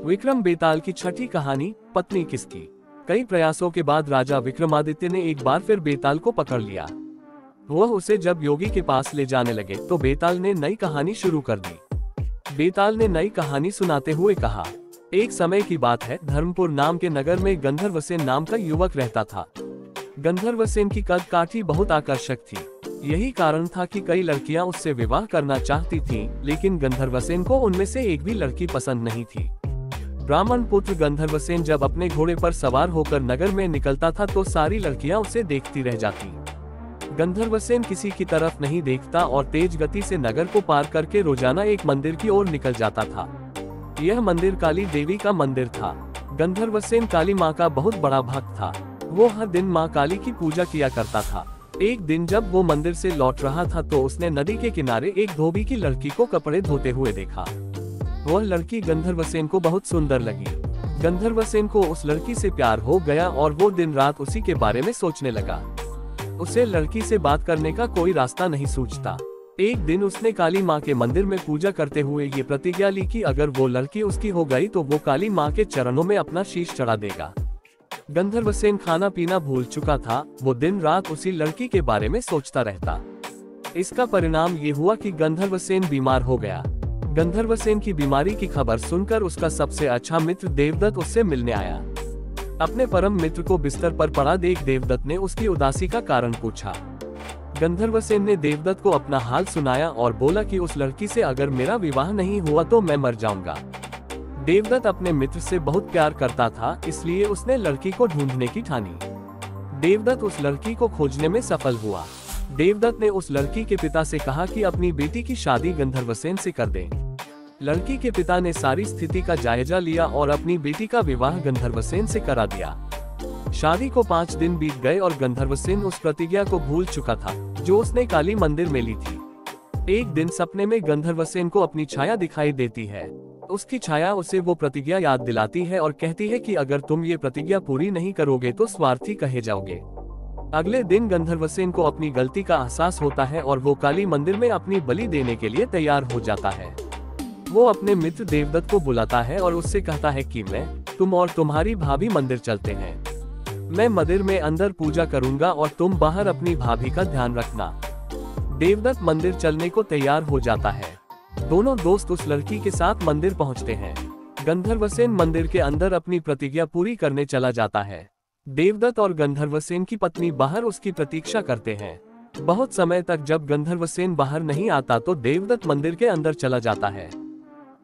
विक्रम बेताल की छठी कहानी, पत्नी किसकी। कई प्रयासों के बाद राजा विक्रमादित्य ने एक बार फिर बेताल को पकड़ लिया। वह उसे जब योगी के पास ले जाने लगे तो बेताल ने नई कहानी शुरू कर दी। बेताल ने नई कहानी सुनाते हुए कहा, एक समय की बात है, धर्मपुर नाम के नगर में गंधर्वसेन नाम का युवक रहता था। गंधर्वसेन की कद काठी बहुत आकर्षक थी। यही कारण था कि कई लड़कियां उससे विवाह करना चाहती थीं, लेकिन गंधर्वसेन को उनमें से एक भी लड़की पसंद नहीं थी। ब्राह्मण पुत्र गंधर्वसेन जब अपने घोड़े पर सवार होकर नगर में निकलता था तो सारी लड़कियां उसे देखती रह जाती। गंधर्वसेन किसी की तरफ नहीं देखता और तेज गति से नगर को पार करके रोजाना एक मंदिर की ओर निकल जाता था। यह मंदिर काली देवी का मंदिर था। गंधर्वसेन काली माँ का बहुत बड़ा भक्त था। वो हर दिन माँ काली की पूजा किया करता था। एक दिन जब वो मंदिर से लौट रहा था तो उसने नदी के किनारे एक धोबी की लड़की को कपड़े धोते हुए देखा। वह लड़की गंधर्वसेन को बहुत सुंदर लगी। गंधर्वसेन को उस लड़की से प्यार हो गया और वो दिन रात उसी के बारे में सोचने लगा। उसे लड़की से बात करने का कोई रास्ता नहीं सूझता। एक दिन उसने काली माँ के मंदिर में पूजा करते हुए ये प्रतिज्ञा ली कि अगर वो लड़की उसकी हो गई तो वो काली माँ के चरणों में अपना शीश चढ़ा देगा। गंधर्वसेन खाना पीना भूल चुका था। वो दिन रात उसी लड़की के बारे में सोचता रहता। इसका परिणाम ये हुआ कि गंधर्वसेन बीमार हो गया। गंधर्वसेन की बीमारी की खबर सुनकर उसका सबसे अच्छा मित्र देवदत्त उससे मिलने आया। अपने परम मित्र को बिस्तर पर पड़ा देख देवदत्त ने उसकी उदासी का कारण पूछा। गंधर्वसेन ने देवदत्त को अपना हाल सुनाया और बोला कि उस लड़की से अगर मेरा विवाह नहीं हुआ तो मैं मर जाऊंगा। देवदत्त अपने मित्र से बहुत प्यार करता था, इसलिए उसने लड़की को ढूंढने की ठानी। देवदत्त उस लड़की को खोजने में सफल हुआ। देवदत्त ने उस लड़की के पिता से कहा कि अपनी बेटी की शादी गंधर्वसेन से कर दें। लड़की के पिता ने सारी स्थिति का जायजा लिया और अपनी बेटी का विवाह गंधर्वसेन से करा दिया। शादी को 5 दिन बीत गए और गंधर्वसेन उस प्रतिज्ञा को भूल चुका था जो उसने काली मंदिर में ली थी। एक दिन सपने में गंधर्वसेन को अपनी छाया दिखाई देती है। उसकी छाया उसे वो प्रतिज्ञा याद दिलाती है और कहती है कि अगर तुम ये प्रतिज्ञा पूरी नहीं करोगे तो स्वार्थी कहे जाओगे। अगले दिन गंधर्वसेन को अपनी गलती का एहसास होता है और वो काली मंदिर में अपनी बलि देने के लिए तैयार हो जाता है। वो अपने मित्र देवदत्त को बुलाता है और उससे कहता है कि मैं, तुम और तुम्हारी भाभी मंदिर चलते हैं। मैं मंदिर में अंदर पूजा करूंगा और तुम बाहर अपनी भाभी का ध्यान रखना। देवदत्त मंदिर चलने को तैयार हो जाता है। दोनों दोस्त उस लड़की के साथ मंदिर पहुंचते हैं। गंधर्वसेन मंदिर के अंदर अपनी प्रतिज्ञा पूरी करने चला जाता है। देवदत्त और गंधर्वसेन की पत्नी बाहर उसकी प्रतीक्षा करते हैं। बहुत समय तक जब गंधर्वसेन बाहर नहीं आता तो देवदत्त मंदिर के अंदर चला जाता है।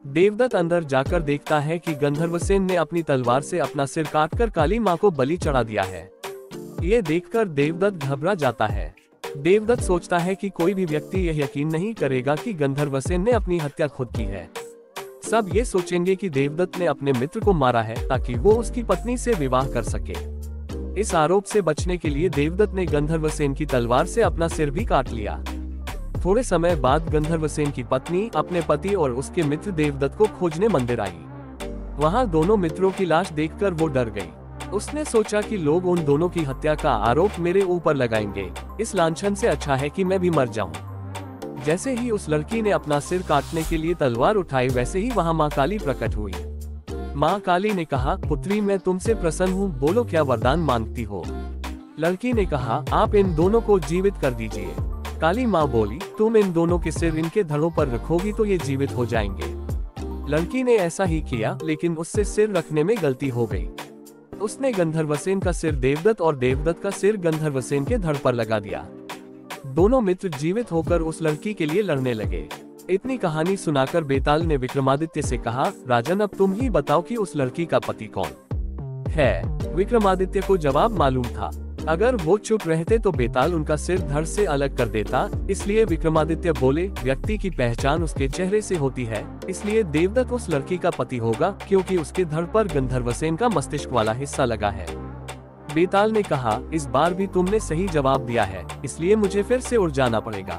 देवदत्त अंदर जाकर देखता है कि गंधर्वसेन ने अपनी तलवार से अपना सिर काटकर काली माँ को बलि चढ़ा दिया है। ये देखकर देवदत्त घबरा जाता है। देवदत्त सोचता है कि कोई भी व्यक्ति यह यकीन नहीं करेगा कि गंधर्वसेन ने अपनी हत्या खुद की है। सब ये सोचेंगे कि देवदत्त ने अपने मित्र को मारा है ताकि वो उसकी पत्नी से विवाह कर सके। इस आरोप से बचने के लिए देवदत्त ने गंधर्वसेन की तलवार से अपना सिर भी काट लिया। थोड़े समय बाद गंधर्वसेन की पत्नी अपने पति और उसके मित्र देवदत्त को खोजने मंदिर आई। वहां दोनों मित्रों की लाश देखकर वो डर गई। उसने सोचा कि लोग उन दोनों की हत्या का आरोप मेरे ऊपर लगाएंगे। इस लांछन से अच्छा है कि मैं भी मर जाऊं। जैसे ही उस लड़की ने अपना सिर काटने के लिए तलवार उठाई वैसे ही वहां माँ काली प्रकट हुई। माँ काली ने कहा, पुत्री मैं तुमसे प्रसन्न हूँ, बोलो क्या वरदान मांगती हो। लड़की ने कहा, आप इन दोनों को जीवित कर दीजिए। काली माँ बोली, तुम इन दोनों के सिर इनके धड़ों पर रखोगी तो ये जीवित हो जाएंगे। लड़की ने ऐसा ही किया, लेकिन उससे सिर रखने में गलती हो गई। उसने गंधर्वसेन का सिर देवदत्त और देवदत्त का सिर गंधर्वसेन के धड़ पर लगा दिया। दोनों मित्र जीवित होकर उस लड़की के लिए लड़ने लगे। इतनी कहानी सुनाकर बेताल ने विक्रमादित्य से कहा, राजन अब तुम ही बताओ कि उस लड़की का पति कौन है। विक्रमादित्य को जवाब मालूम था। अगर वो चुप रहते तो बेताल उनका सिर धड़ से अलग कर देता। इसलिए विक्रमादित्य बोले, व्यक्ति की पहचान उसके चेहरे से होती है, इसलिए देवदत्त उस लड़की का पति होगा क्योंकि उसके धड़ पर गंधर्वसेन का मस्तिष्क वाला हिस्सा लगा है। बेताल ने कहा, इस बार भी तुमने सही जवाब दिया है, इसलिए मुझे फिर से उड़ जाना पड़ेगा।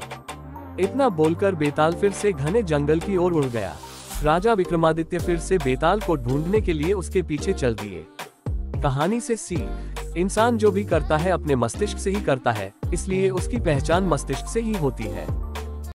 इतना बोलकर बेताल फिर से घने जंगल की ओर उड़ गया। राजा विक्रमादित्य फिर से बेताल को ढूंढने के लिए उसके पीछे चल दिए। कहानी से सीख, इंसान जो भी करता है अपने मस्तिष्क से ही करता है, इसलिए उसकी पहचान मस्तिष्क से ही होती है।